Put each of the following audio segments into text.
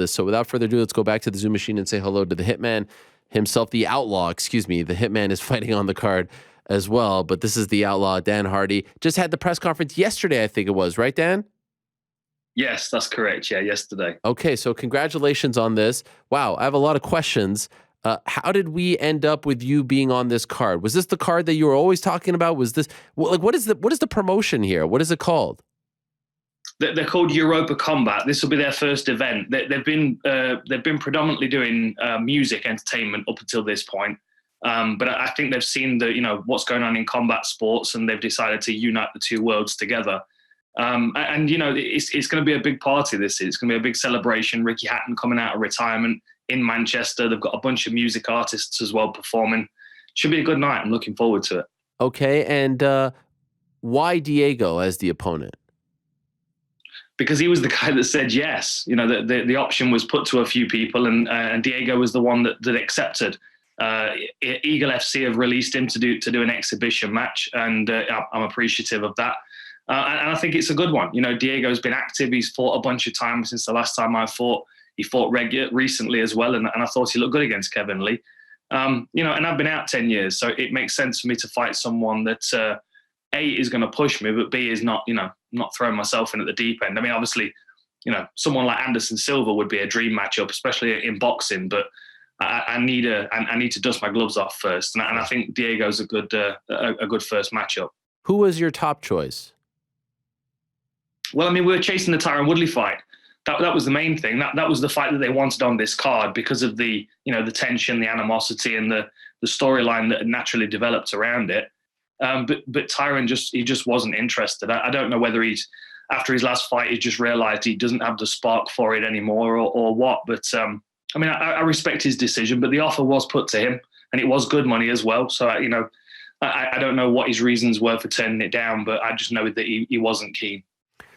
this. So without further ado, let's go back to the Zoom machine and say hello to the Hitman himself, the Outlaw, excuse me. The Hitman is fighting on the card as well, but this is the Outlaw, Dan Hardy. Just had the press conference yesterday, I think it was, right, Dan? Yes, that's correct. Yeah, yesterday. Okay, so congratulations on this. Wow, I have a lot of questions. How did we end up with you being on this card? Was this the card that you were always talking about? Was this what is the promotion here? What is it called? They're called Europa Combat. This will be their first event. They've been predominantly doing music entertainment up until this point, but I think they've seen what's going on in combat sports, and they've decided to unite the two worlds together. It's going to be a big party. It's going to be a big celebration. Ricky Hatton coming out of retirement in Manchester. They've got a bunch of music artists as well performing. Should be a good night. I'm looking forward to it. Okay, and why Diego as the opponent? Because he was the guy that said yes. The option was put to a few people, and Diego was the one that accepted. Eagle FC have released him to do an exhibition match, and I'm appreciative of that. And I think it's a good one. Diego's been active. He's fought a bunch of times since the last time I fought. He fought recently as well, and I thought he looked good against Kevin Lee. And I've been out 10 years, so it makes sense for me to fight someone that A, is going to push me, but B, is not throwing myself in at the deep end. I mean, obviously, someone like Anderson Silva would be a dream matchup, especially in boxing, but I need to dust my gloves off first, and I think Diego's a good first matchup. Who was your top choice? Well, I mean, we were chasing the Tyron Woodley fight. That was the main thing. That was the fight that they wanted on this card because of the tension, the animosity, and the storyline that had naturally developed around it. But Tyron just wasn't interested. I don't know whether after his last fight, he just realized he doesn't have the spark for it anymore or what. But I respect his decision, but the offer was put to him, and it was good money as well. So I don't know what his reasons were for turning it down, but I just know that he wasn't keen.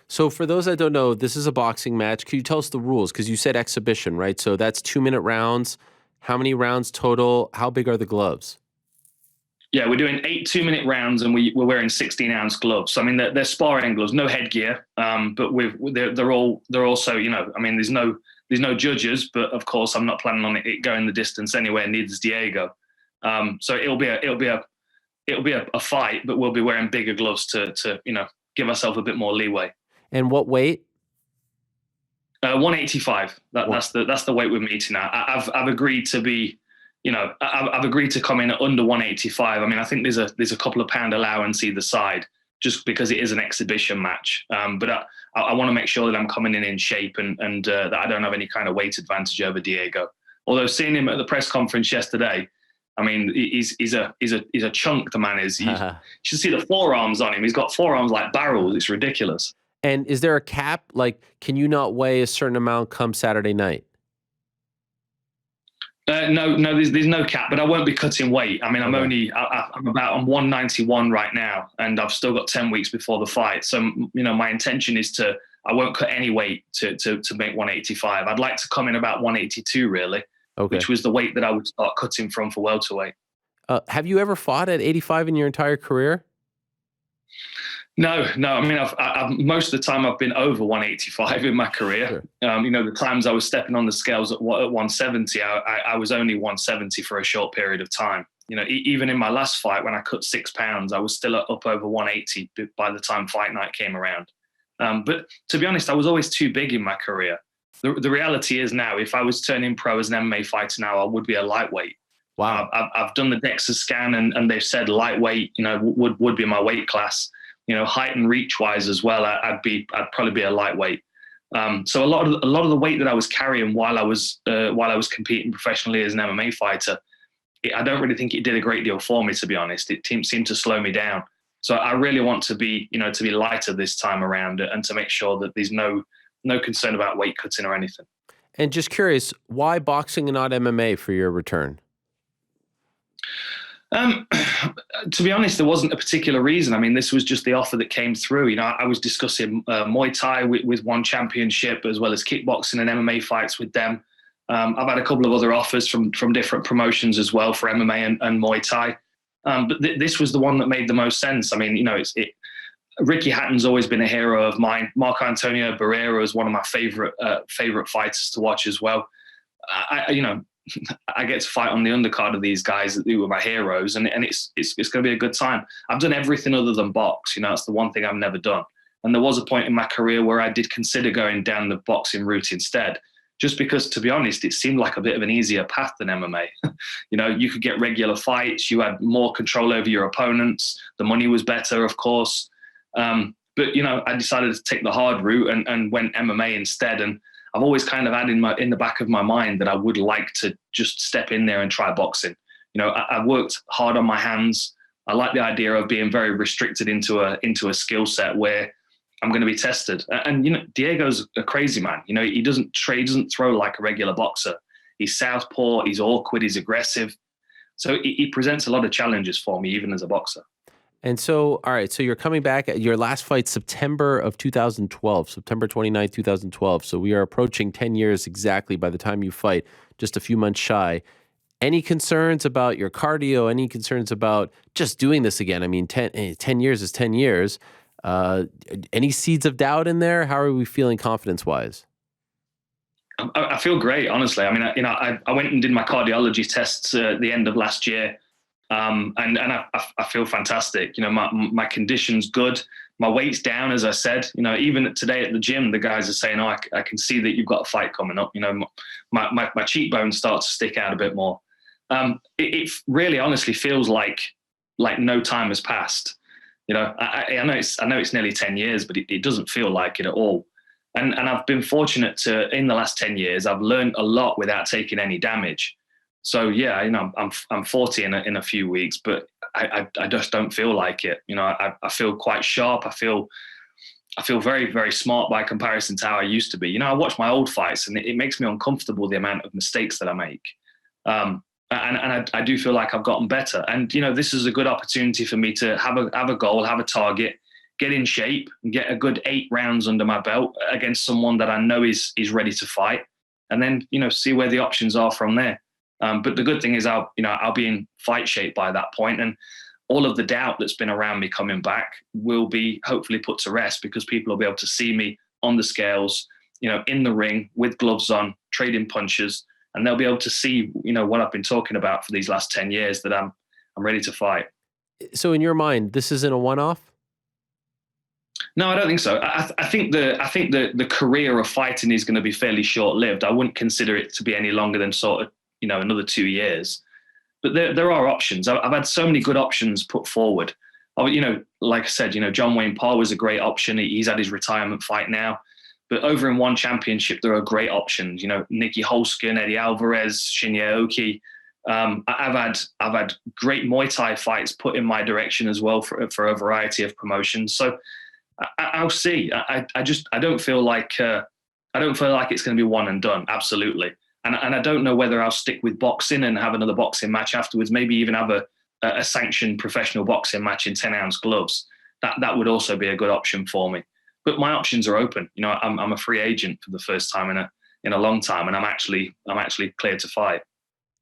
So for those that don't know, this is a boxing match. Can you tell us the rules? Because you said exhibition, right? So that's 2-minute rounds. How many rounds total? How big are the gloves? Yeah, we're doing 8 2-minute rounds, and we're wearing 16-ounce gloves. So, I mean, they're sparring gloves, no headgear, but they're also, there's no judges, but of course I'm not planning on it going the distance anywhere. Neither is Diego. So it'll be a fight, but we'll be wearing bigger gloves to give ourselves a bit more leeway. And what weight? 185. That's the weight we're meeting at. I've agreed to be. I've agreed to come in at under 185. I mean, I think there's a couple of pound allowance either side, just because it is an exhibition match. But I want to make sure that I'm coming in shape and that I don't have any kind of weight advantage over Diego. Although seeing him at the press conference yesterday, I mean, he's a chunk. The man is. You should see the forearms on him. He's got forearms like barrels. It's ridiculous. And is there a cap? Like, can you not weigh a certain amount come Saturday night? No, there's no cap, but I won't be cutting weight. I mean, I'm 191 right now, and I've still got 10 weeks before the fight. So, my intention is I won't cut any weight to make 185. I'd like to come in about 182, really, which was the weight that I would start cutting from for welterweight. Have you ever fought at 85 in your entire career? No. I mean, I've most of the time I've been over 185 in my career. Sure. The times I was stepping on the scales at 170, I was only 170 for a short period of time. Even in my last fight, when I cut 6 pounds, I was still up over 180 by the time fight night came around. But to be honest, I was always too big in my career. The reality is now, if I was turning pro as an MMA fighter now, I would be a lightweight. Wow. I've done the DEXA scan, and they've said lightweight, would be my weight class. Height and reach wise as well, I'd probably be a lightweight. So a lot of the weight that I was carrying while I was competing professionally as an MMA fighter, I don't really think it did a great deal for me, to be honest. It seemed to slow me down. So I really want to be lighter this time around, and to make sure that there's no concern about weight cutting or anything. And just curious, why boxing and not MMA for your return? To be honest, there wasn't a particular reason. I mean, this was just the offer that came through. I was discussing Muay Thai with one championship, as well as kickboxing and MMA fights with them. I've had a couple of other offers from different promotions as well for MMA and Muay Thai. But this was the one that made the most sense. I mean, Ricky Hatton's always been a hero of mine. Marco Antonio Barrera is one of my favorite fighters to watch as well. I get to fight on the undercard of these guys who were my heroes, and it's going to be a good time. I've done everything other than box. That's the one thing I've never done. And there was a point in my career where I did consider going down the boxing route instead, just because, to be honest, it seemed like a bit of an easier path than MMA. You could get regular fights, you had more control over your opponents, the money was better, of course. But I decided to take the hard route and went MMA instead. And I've always kind of had in the back of my mind that I would like to just step in there and try boxing. I've worked hard on my hands. I like the idea of being very restricted into a skill set where I'm going to be tested. And Diego's a crazy man. He doesn't throw like a regular boxer. He's southpaw. He's awkward. He's aggressive. So he presents a lot of challenges for me, even as a boxer. And so, all right, so you're coming back at your last fight, September of 2012, September 29th, 2012. So we are approaching 10 years exactly by the time you fight, just a few months shy. Any concerns about your cardio? Any concerns about just doing this again? I mean, 10 years is 10 years. Any seeds of doubt in there? How are we feeling confidence-wise? I feel great, honestly. I mean, I went and did my cardiology tests at the end of last year. And I feel fantastic. My condition's good. My weight's down, as I said. Even today at the gym, the guys are saying, "Oh, I can see that you've got a fight coming up." My cheekbones start to stick out a bit more. It really, honestly feels like no time has passed. I know it's nearly 10 years, but it doesn't feel like it at all. And I've been fortunate in the last 10 years, I've learned a lot without taking any damage. So yeah, I'm 40 in a few weeks, but I just don't feel like it. I feel quite sharp. I feel very, very smart by comparison to how I used to be. I watch my old fights and it makes me uncomfortable, the amount of mistakes that I make. And I do feel like I've gotten better. And this is a good opportunity for me to have a goal, have a target, get in shape, and get a good 8 rounds under my belt against someone that I know is ready to fight, and then see where the options are from there. But the good thing is I'll be in fight shape by that point, and all of the doubt that's been around me coming back will be hopefully put to rest, because people will be able to see me on the scales, in the ring with gloves on, trading punches, and they'll be able to see, what I've been talking about for these last 10 years, that I'm ready to fight. So in your mind, this isn't a one-off? No, I don't think so. I think the career of fighting is going to be fairly short-lived. I wouldn't consider it to be any longer than sort of, another 2 years. But there are options. I've had so many good options put forward. Like I said, John Wayne Parr was a great option. He's had his retirement fight now. But over in one championship, there are great options. Nicky Holskin, Eddie Alvarez, Shinya Oki. I've had great Muay Thai fights put in my direction as well for a variety of promotions. So I'll see. I don't feel like it's going to be one and done. Absolutely. And I don't know whether I'll stick with boxing and have another boxing match afterwards, maybe even have a sanctioned professional boxing match in 10-ounce gloves. That would also be a good option for me. But my options are open. I'm a free agent for the first time in a long time, and I'm actually cleared to fight.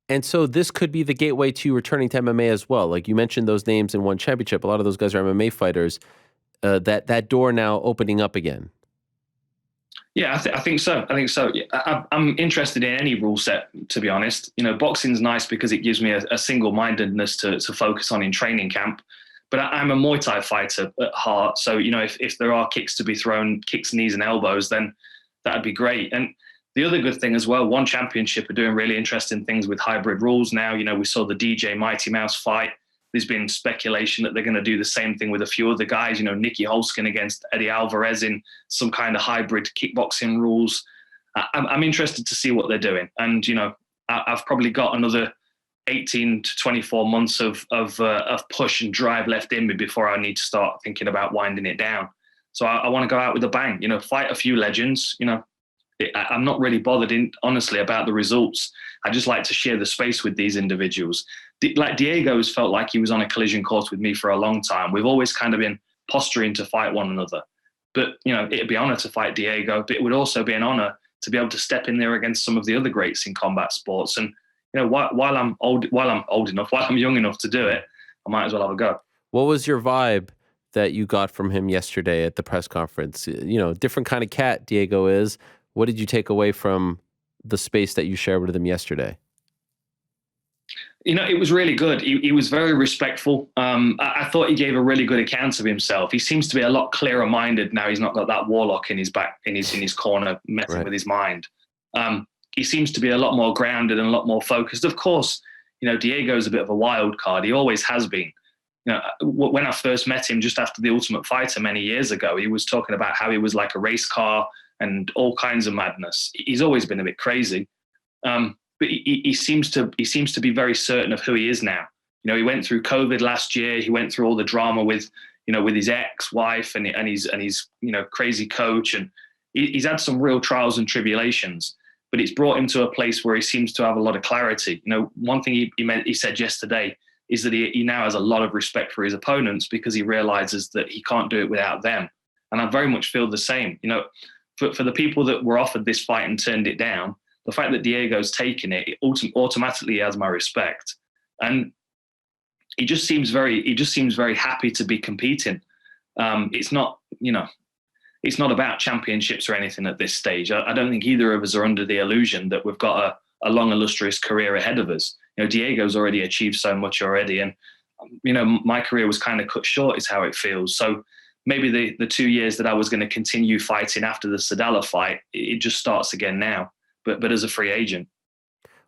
And so this could be the gateway to returning to MMA as well. Like you mentioned those names in one championship. A lot of those guys are MMA fighters. That door now opening up again. Yeah, I think so. I'm interested in any rule set, to be honest. Boxing's nice because it gives me a single-mindedness to focus on in training camp. But I'm a Muay Thai fighter at heart. So, if there are kicks to be thrown, kicks, knees and elbows, then that'd be great. And the other good thing as well, One Championship are doing really interesting things with hybrid rules now. We saw the DJ Mighty Mouse fight. There's been speculation that they're going to do the same thing with a few other guys, Nicky Holskin against Eddie Alvarez in some kind of hybrid kickboxing rules. I'm interested to see what they're doing. And, I've probably got another 18 to 24 months of push and drive left in me before I need to start thinking about winding it down. So I want to go out with a bang, fight a few legends. I'm not really bothered, honestly, about the results. I just like to share the space with these individuals. Like Diego's felt like he was on a collision course with me for a long time. We've always kind of been posturing to fight one another. But, it'd be an honor to fight Diego, but it would also be an honor to be able to step in there against some of the other greats in combat sports. And, while I'm young enough to do it, I might as well have a go. What was your vibe that you got from him yesterday at the press conference? Different kind of cat Diego is. What did you take away from the space that you shared with him yesterday? It was really good. He was very respectful. I thought he gave a really good account of himself. He seems to be a lot clearer minded now. He's not got that warlock in his back, in his corner, messing Right. with his mind. He seems to be a lot more grounded and a lot more focused. Of course, Diego's a bit of a wild card. He always has been. When I first met him just after the Ultimate Fighter many years ago, he was talking about how he was like a race car and all kinds of madness. He's always been a bit crazy. But he seems to be very certain of who he is now. He went through COVID last year. He went through all the drama with his ex-wife and his crazy coach, and he's had some real trials and tribulations. But it's brought him to a place where he seems to have a lot of clarity. One thing he said yesterday is that he now has a lot of respect for his opponents because he realizes that he can't do it without them. And I very much feel the same. For the people that were offered this fight and turned it down, the fact that Diego's taken it automatically has my respect, and he just seems very happy to be competing. It's not about championships or anything at this stage. I don't think either of us are under the illusion that we've got a long, illustrious career ahead of us. Diego's already achieved so much already, and my career was kind of cut short, is how it feels. So maybe the 2 years that I was going to continue fighting after the Sadala fight, it just starts again now. But as a free agent.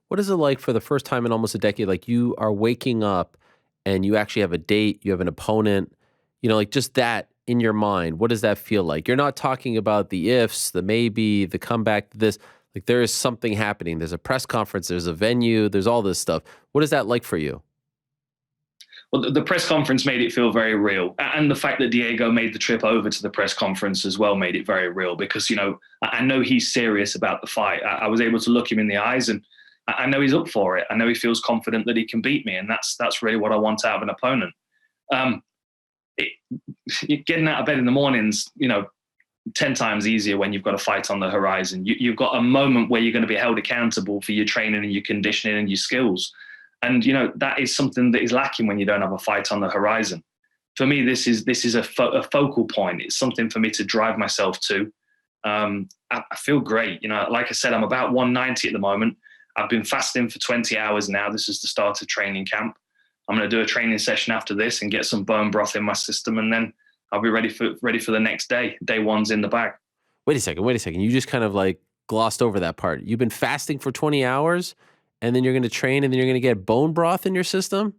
What is it like for the first time in almost a decade? Like, you are waking up and you actually have a date, you have an opponent, like just that in your mind. What does that feel like? You're not talking about the ifs, the maybe, the comeback, this. Like, there is something happening. There's a press conference, there's a venue, there's all this stuff. What is that like for you? Well, the press conference made it feel very real. And the fact that Diego made the trip over to the press conference as well made it very real because, I know he's serious about the fight. I was able to look him in the eyes and I know he's up for it. I know he feels confident that he can beat me. And that's really what I want out of an opponent. Getting out of bed in the mornings, 10 times easier when you've got a fight on the horizon. You've got a moment where you're going to be held accountable for your training and your conditioning and your skills. And, that is something that is lacking when you don't have a fight on the horizon. For me, this is a focal point. It's something for me to drive myself to. I feel great. Like I said, I'm about 190 at the moment. I've been fasting for 20 hours now. This is the start of training camp. I'm going to do a training session after this and get some bone broth in my system. And then I'll be ready for the next day. Day one's in the bag. Wait a second. You just kind of like glossed over that part. You've been fasting for 20 hours? And then you're going to train, and then you're going to get bone broth in your system?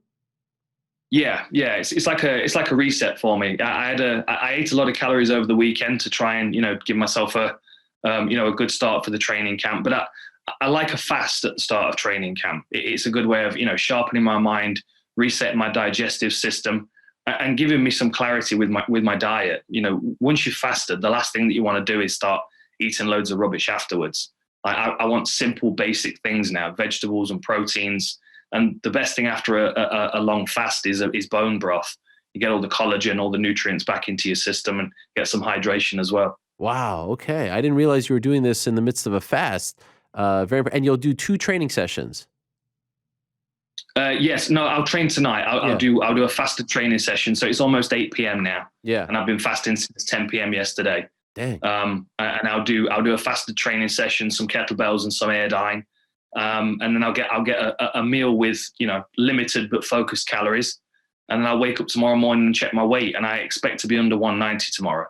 Yeah. It's like a reset for me. I ate a lot of calories over the weekend to try and give myself a good start for the training camp. But I like a fast at the start of training camp. It's a good way of sharpening my mind, resetting my digestive system, and giving me some clarity with my diet. Once you've fasted, the last thing that you want to do is start eating loads of rubbish afterwards. I want simple, basic things now, vegetables and proteins. And the best thing after a long fast is bone broth. You get all the collagen, all the nutrients back into your system and get some hydration as well. Wow. Okay. I didn't realize you were doing this in the midst of a fast. And you'll do 2 training sessions. Yes. No, I'll train tonight. I'll do a fasted training session. So it's almost 8 p.m. now. Yeah. And I've been fasting since 10 p.m. yesterday. Dang. And I'll do a fasted training session, some kettlebells and some Airdyne. And then I'll get a meal with, limited but focused calories. And then I'll wake up tomorrow morning and check my weight. And I expect to be under 190 tomorrow.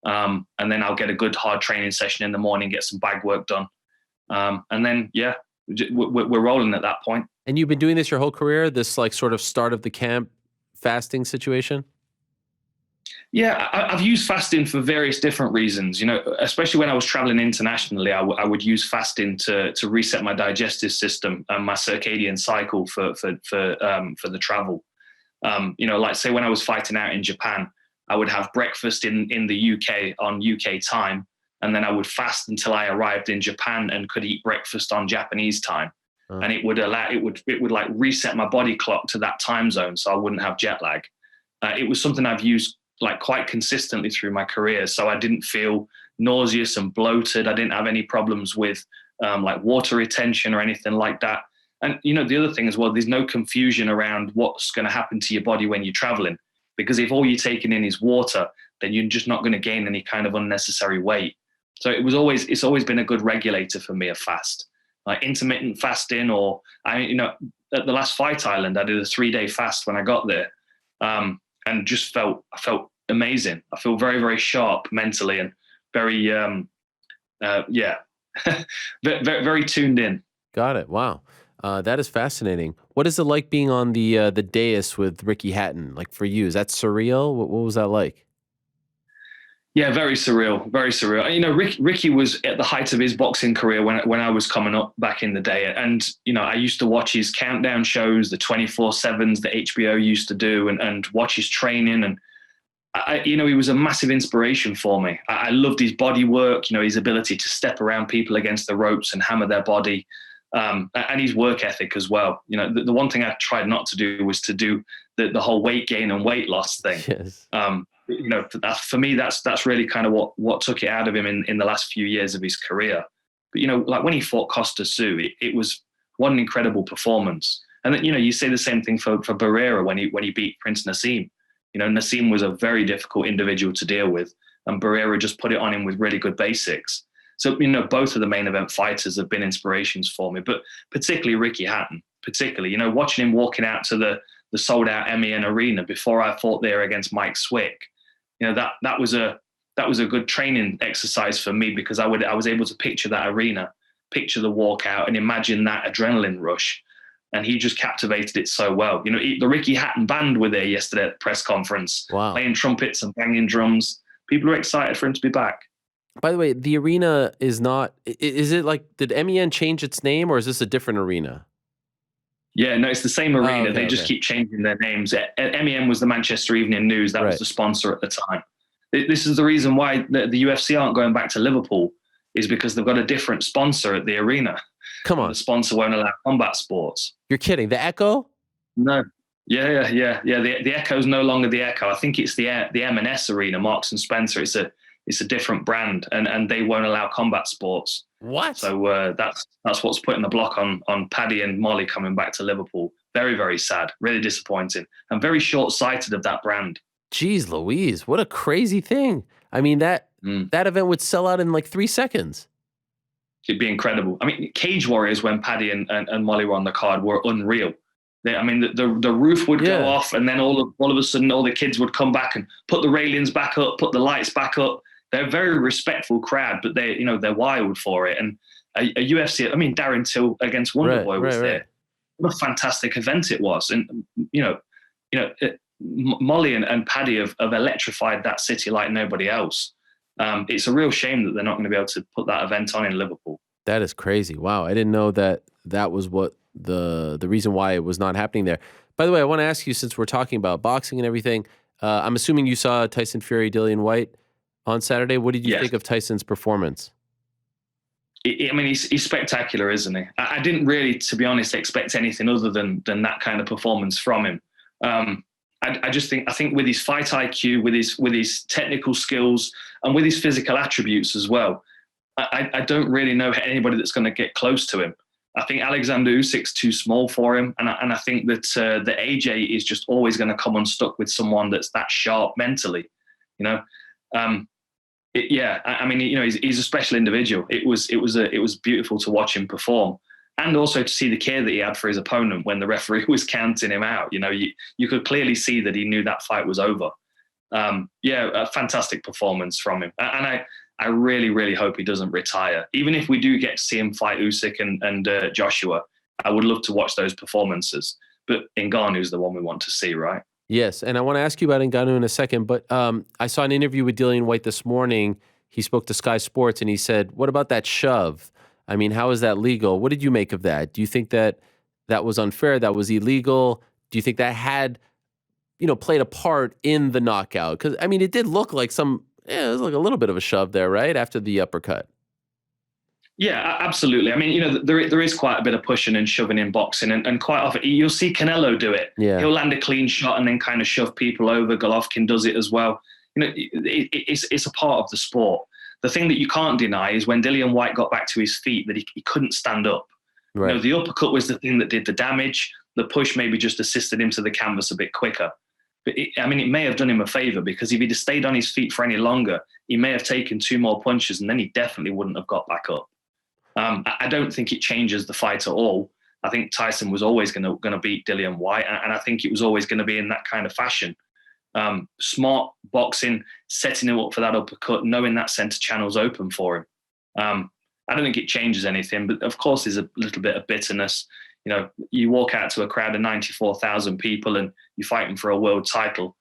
And then I'll get a good hard training session in the morning, get some bag work done. And then, we're rolling at that point. And you've been doing this your whole career, this like sort of start of the camp fasting situation? Yeah, I've used fasting for various different reasons. Especially when I was traveling internationally, I would use fasting to reset my digestive system and my circadian cycle for the travel. Like say when I was fighting out in Japan, I would have breakfast in the UK on UK time, and then I would fast until I arrived in Japan and could eat breakfast on Japanese time. And it would like reset my body clock to that time zone, so I wouldn't have jet lag. It was something I've used like quite consistently through my career. So I didn't feel nauseous and bloated. I didn't have any problems with like water retention or anything like that. And, the other thing as well, there's no confusion around what's going to happen to your body when you're traveling, because if all you're taking in is water, then you're just not going to gain any kind of unnecessary weight. So it's always been a good regulator for me, a fast, like intermittent fasting, or at the last Fight Island, I did a 3-day fast when I got there, and just I felt amazing. I feel very, very sharp mentally and very, very, very tuned in. Got it. Wow. That is fascinating. What is it like being on the dais with Ricky Hatton? Like for you, is that surreal? What was that like? Yeah, very surreal, very surreal. You know, Ricky was at the height of his boxing career when I was coming up back in the day. And, you know, I used to watch his countdown shows, the 24/7s that HBO used to do, and watch his training. And, he was a massive inspiration for me. I loved his body work, you know, his ability to step around people against the ropes and hammer their body, and his work ethic as well. You know, the one thing I tried not to do was to do the whole weight gain and weight loss thing. Yes. You know, for me, that's really kind of what took it out of him in the last few years of his career. But, you know, like when he fought Costa Tzu, it was one incredible performance. And then, you know, you say the same thing for Barrera when he beat Prince Nassim. You know, Nassim was a very difficult individual to deal with, and Barrera just put it on him with really good basics. So, you know, both of the main event fighters have been inspirations for me, but particularly Ricky Hatton, you know, watching him walking out to the sold out MEN arena before I fought there against Mike Swick. You know, that was a good training exercise for me, because I was able to picture that arena, picture the walkout, and imagine that adrenaline rush. And he just captivated it so well. You know, the Ricky Hatton band were there yesterday at the press conference, Wow. playing trumpets and banging drums. People are excited for him to be back. By the way, the arena is it like, did MEN change its name, or is this a different arena? Yeah, no, it's the same arena. Okay, they just keep changing their names. MEN was the Manchester Evening News. That was the sponsor at the time. This is the reason why the UFC aren't going back to Liverpool, is because they've got a different sponsor at the arena. Come on. The sponsor won't allow combat sports. You're kidding. The Echo? No. Yeah. The Echo's no longer the Echo. I think it's the M&S arena, Marks and Spencer. It's a different brand, and they won't allow combat sports. What? So that's what's putting the block on Paddy and Molly coming back to Liverpool. Very, very sad, really disappointing, and very short-sighted of that brand. Jeez Louise, what a crazy thing. I mean, that event would sell out in like 3 seconds. It'd be incredible. I mean, Cage Warriors, when Paddy and Molly were on the card, were unreal. The roof would go off, and then all of a sudden all the kids would come back and put the railings back up, put the lights back up. They're a very respectful crowd, but they're wild for it. And a UFC, I mean, Darren Till against Wonderboy was there. What a fantastic event it was. And Molly and Paddy have electrified that city like nobody else. It's a real shame that they're not going to be able to put that event on in Liverpool. That is crazy. Wow, I didn't know that was what the reason why it was not happening there. By the way, I want to ask you, since we're talking about boxing and everything, I'm assuming you saw Tyson Fury, Dillian Whyte on Saturday. What did you think of Tyson's performance? I mean, he's spectacular, isn't he? I didn't really, to be honest, expect anything other than that kind of performance from him. I think with his fight IQ, with his technical skills, and with his physical attributes as well, I don't really know anybody that's going to get close to him. I think Alexander Usyk's too small for him, and I think that the AJ is just always going to come unstuck with someone that's that sharp mentally, you know. I mean, you know, he's a special individual. It was beautiful to watch him perform, and also to see the care that he had for his opponent when the referee was counting him out. You know, you could clearly see that he knew that fight was over. A fantastic performance from him, and I really, really hope he doesn't retire. Even if we do get to see him fight Usyk and Joshua, I would love to watch those performances. But Ngannou's the one we want to see, right? Yes, and I want to ask you about Ngannou in a second, but I saw an interview with Dillian Whyte this morning. He spoke to Sky Sports, and he said, what about that shove? I mean, how is that legal? What did you make of that? Do you think that was unfair, that was illegal? Do you think that had, played a part in the knockout? Because, I mean, it did look like it was like a little bit of a shove there, right, after the uppercut. Yeah, absolutely. I mean, there is quite a bit of pushing and shoving in boxing, and quite often you'll see Canelo do it. Yeah. He'll land a clean shot and then kind of shove people over. Golovkin does it as well. You know, it's a part of the sport. The thing that you can't deny is when Dillian Whyte got back to his feet, that he couldn't stand up. Right. You know, the uppercut was the thing that did the damage. The push maybe just assisted him to the canvas a bit quicker. But it may have done him a favor, because if he'd have stayed on his feet for any longer, he may have taken 2 more punches and then he definitely wouldn't have got back up. I don't think it changes the fight at all. I think Tyson was always going to beat Dillian Whyte, and I think it was always going to be in that kind of fashion. Smart boxing, setting him up for that uppercut, knowing that center channel's open for him. I don't think it changes anything, but of course there's a little bit of bitterness. You walk out to a crowd of 94,000 people and you're fighting for a world title.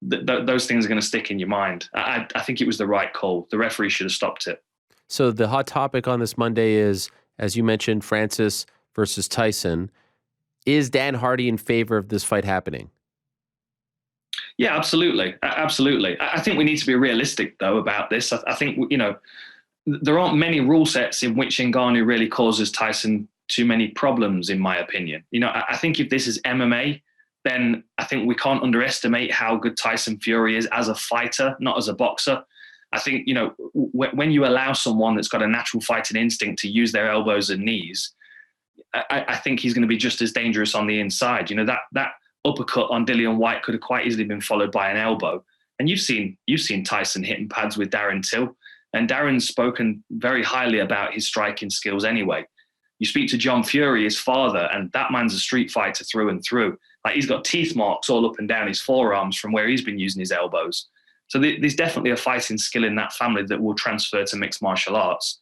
Those things are going to stick in your mind. I think it was the right call. The referee should have stopped it. So the hot topic on this Monday is, as you mentioned, Francis versus Tyson. Is Dan Hardy in favor of this fight happening? Yeah, absolutely. Absolutely. I think we need to be realistic, though, about this. I think, there aren't many rule sets in which Ngannou really causes Tyson too many problems, in my opinion. I think if this is MMA, then I think we can't underestimate how good Tyson Fury is as a fighter, not as a boxer. I think, when you allow someone that's got a natural fighting instinct to use their elbows and knees, I think he's going to be just as dangerous on the inside. That uppercut on Dillian Whyte could have quite easily been followed by an elbow. And you've seen Tyson hitting pads with Darren Till, and Darren's spoken very highly about his striking skills anyway. You speak to John Fury, his father, and that man's a street fighter through and through. Like, he's got teeth marks all up and down his forearms from where he's been using his elbows. So there's definitely a fighting skill in that family that will transfer to mixed martial arts.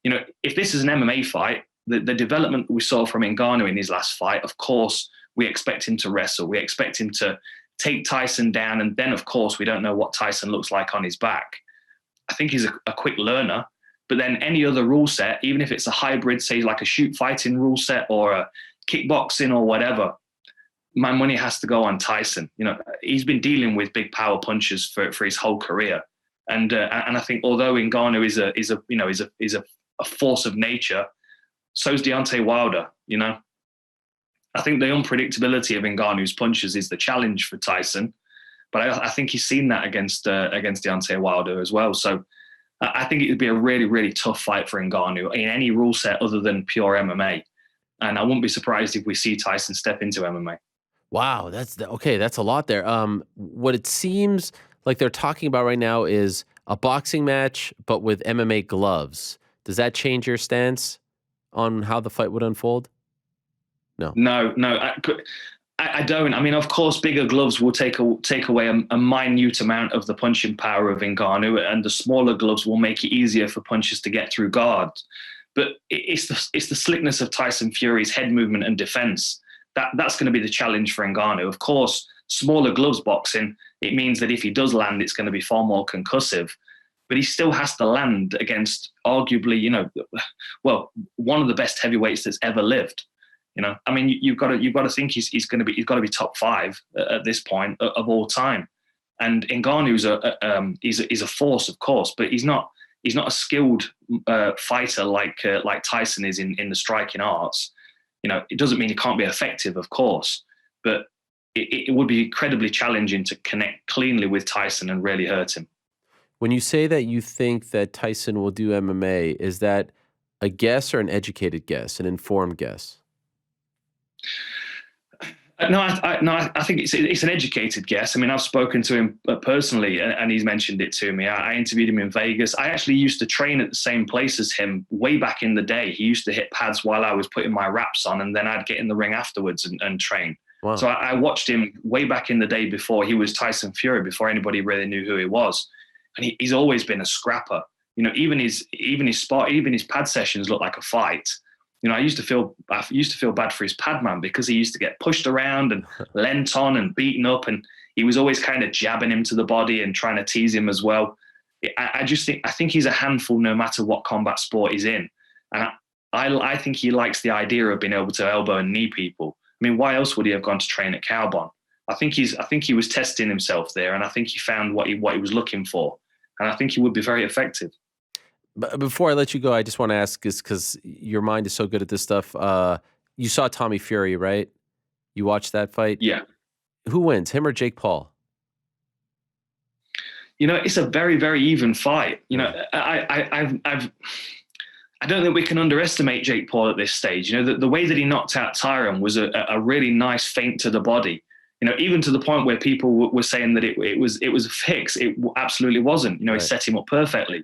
If this is an MMA fight, the development we saw from Ngannou in his last fight, of course, we expect him to wrestle. We expect him to take Tyson down. And then, of course, we don't know what Tyson looks like on his back. I think he's a quick learner. But then any other rule set, even if it's a hybrid, say like a shoot fighting rule set or a kickboxing or whatever, my money has to go on Tyson. He's been dealing with big power punches for his whole career. And I think although Ngannou is a force of nature, so is Deontay Wilder. I think the unpredictability of Ngannou's punches is the challenge for Tyson, but I think he's seen that against Deontay Wilder as well. So I think it would be a really, really tough fight for Ngannou in any rule set other than pure MMA. And I wouldn't be surprised if we see Tyson step into MMA. Wow, that's a lot there. What it seems like they're talking about right now is a boxing match, but with MMA gloves. Does that change your stance on how the fight would unfold? No, I don't. Of course, bigger gloves will take away a minute amount of the punching power of Ngannou, and the smaller gloves will make it easier for punches to get through guards. But it's the slickness of Tyson Fury's head movement and defense. That's going to be the challenge for Ngannou. Of course, smaller gloves boxing, it means that if he does land, it's going to be far more concussive. But he still has to land against arguably, one of the best heavyweights that's ever lived. You've got to think he's got to be top 5 at this point of all time. And Ngannou's is a force, of course, but he's not a skilled fighter like Tyson is in the striking arts. It doesn't mean he can't be effective, of course, but it would be incredibly challenging to connect cleanly with Tyson and really hurt him. When you say that you think that Tyson will do MMA, is that a guess or an educated guess, an informed guess? No, I think it's an educated guess. I've spoken to him personally, and he's mentioned it to me. I interviewed him in Vegas. I actually used to train at the same place as him way back in the day. He used to hit pads while I was putting my wraps on, and then I'd get in the ring afterwards and train. Wow. So I watched him way back in the day before he was Tyson Fury, before anybody really knew who he was. And he's always been a scrapper. Even his pad sessions look like a fight. I used to feel bad for his pad man, because he used to get pushed around and leant on and beaten up, and he was always kind of jabbing him to the body and trying to tease him as well. I think he's a handful no matter what combat sport he's in, and I think he likes the idea of being able to elbow and knee people. Why else would he have gone to train at Cowbon? I think he was testing himself there, and I think he found what he was looking for, and I think he would be very effective. But before I let you go, I just want to ask, because your mind is so good at this stuff. You saw Tommy Fury, right? You watched that fight? Yeah. Who wins, him or Jake Paul? It's a very, very even fight. I don't think we can underestimate Jake Paul at this stage. The way that he knocked out Tyron was a really nice feint to the body. even to the point where people were saying that it was a fix. It absolutely wasn't. He Right. set him up perfectly.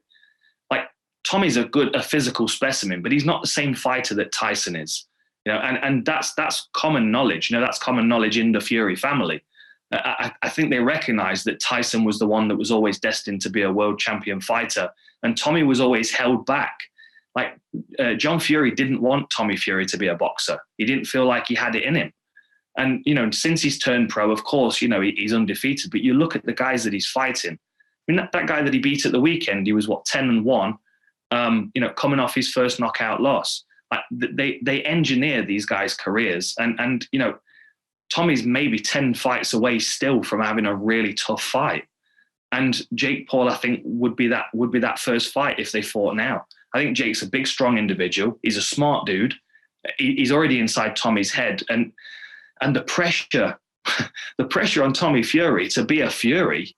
Like, Tommy's a physical specimen, but he's not the same fighter that Tyson is. And that's common knowledge. That's common knowledge in the Fury family. I think they recognized that Tyson was the one that was always destined to be a world champion fighter, and Tommy was always held back. Like, John Fury didn't want Tommy Fury to be a boxer. He didn't feel like he had it in him. And, since he's turned pro, of course, he's undefeated. But you look at the guys that he's fighting. I mean, that guy that he beat at the weekend, he was 10-1, coming off his first knockout loss. Like, they engineer these guys' careers. And Tommy's maybe 10 fights away still from having a really tough fight. And Jake Paul, I think, would be that first fight if they fought now. I think Jake's a big, strong individual. He's a smart dude. He's already inside Tommy's head. And the pressure on Tommy Fury to be a Fury.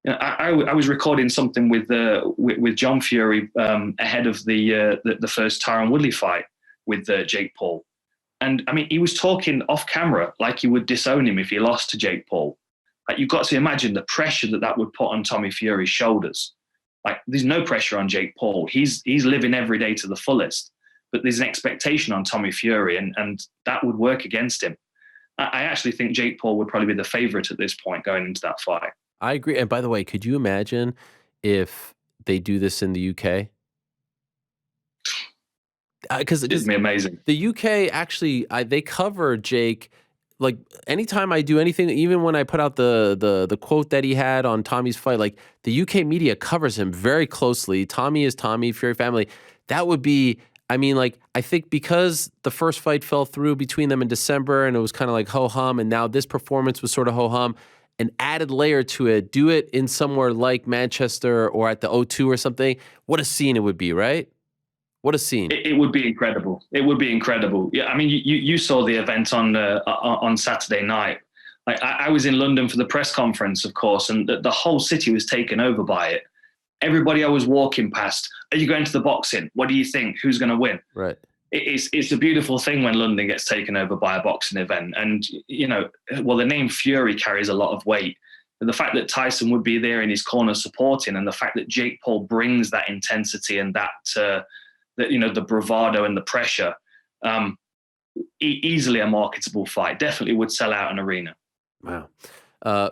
I was recording something with John Fury ahead of the first Tyron Woodley fight with Jake Paul. And I mean, he was talking off camera like he would disown him if he lost to Jake Paul. Like, you've got to imagine the pressure that would put on Tommy Fury's shoulders. Like, there's no pressure on Jake Paul. He's living every day to the fullest. But there's an expectation on Tommy Fury, and that would work against him. I actually think Jake Paul would probably be the favorite at this point going into that fight. I agree. And by the way, could you imagine if they do this in the UK? Because It'd be amazing. The UK actually, they cover Jake. Like, anytime I do anything, even when I put out the quote that he had on Tommy's fight, like, the UK media covers him very closely. Tommy is Tommy, Fury family. That would be, I mean, like, I think because the first fight fell through between them in December and it was kind of like ho-hum, and now this performance was sort of ho-hum, an added layer to it, do it in somewhere like Manchester or at the O2 or something, what a scene it would be, right? What a scene. It would be incredible. It would be incredible. Yeah, I mean, you saw the event on Saturday night. Like, I was in London for the press conference, of course, and the whole city was taken over by it. Everybody I was walking past, are you going to the boxing? What do you think? Who's going to win? Right. It's a beautiful thing when London gets taken over by a boxing event. And, the name Fury carries a lot of weight. And the fact that Tyson would be there in his corner supporting, and the fact that Jake Paul brings that intensity and that the bravado and the pressure, easily a marketable fight. Definitely would sell out an arena. Wow.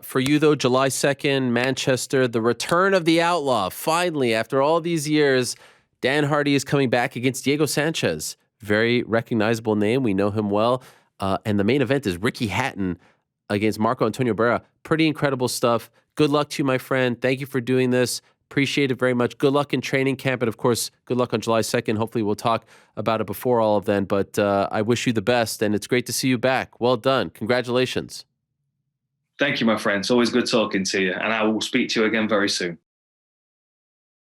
For you, though, July 2nd, Manchester, the return of the outlaw. Finally, after all these years, Dan Hardy is coming back against Diego Sanchez. Very recognizable name. We know him well. And the main event is Ricky Hatton against Marco Antonio Barrera. Pretty incredible stuff. Good luck to you, my friend. Thank you for doing this. Appreciate it very much. Good luck in training camp. And, of course, good luck on July 2nd. Hopefully we'll talk about it before all of then. But I wish you the best, and it's great to see you back. Well done. Congratulations. Thank you, my friend. It's always good talking to you, and I will speak to you again very soon.